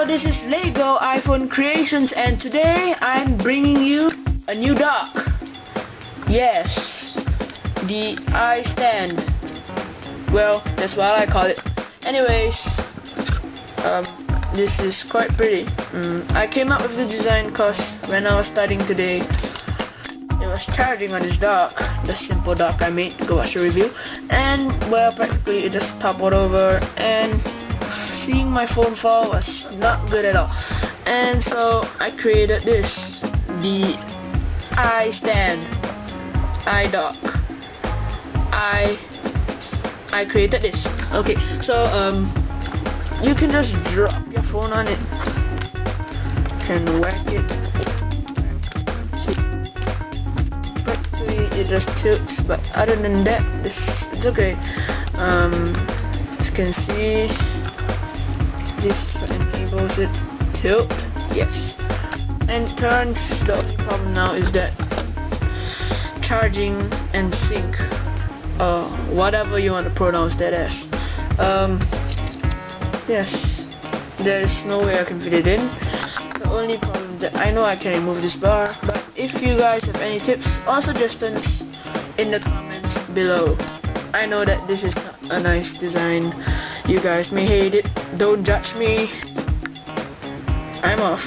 Hello, this is Lego iPhone Creations, and today I'm bringing you a new dock. Yes, the iStand. Well, that's what I call it. Anyways, this is quite pretty. I came up with the design because when I was studying today, it was charging on this dock, the simple dock I made. Go watch the review. And well, practically it just toppled over, and seeing my phone fall was not good at all. And so I created this, the iStand, iDock. I created this. Okay, so you can just drop your phone on it. You can whack it. Practically it just tilts, but other than that, it's okay. As you can see, this enables it tilt, yes, and turns. The only problem now is that charging and sync, whatever you want to pronounce that as. Yes, there's no way I can fit it in. The only problem that I know, I can remove this bar, but if you guys have any tips or suggestions in the comments below. I know that this is not a nice design. You guys may hate it. Don't judge me. I'm off.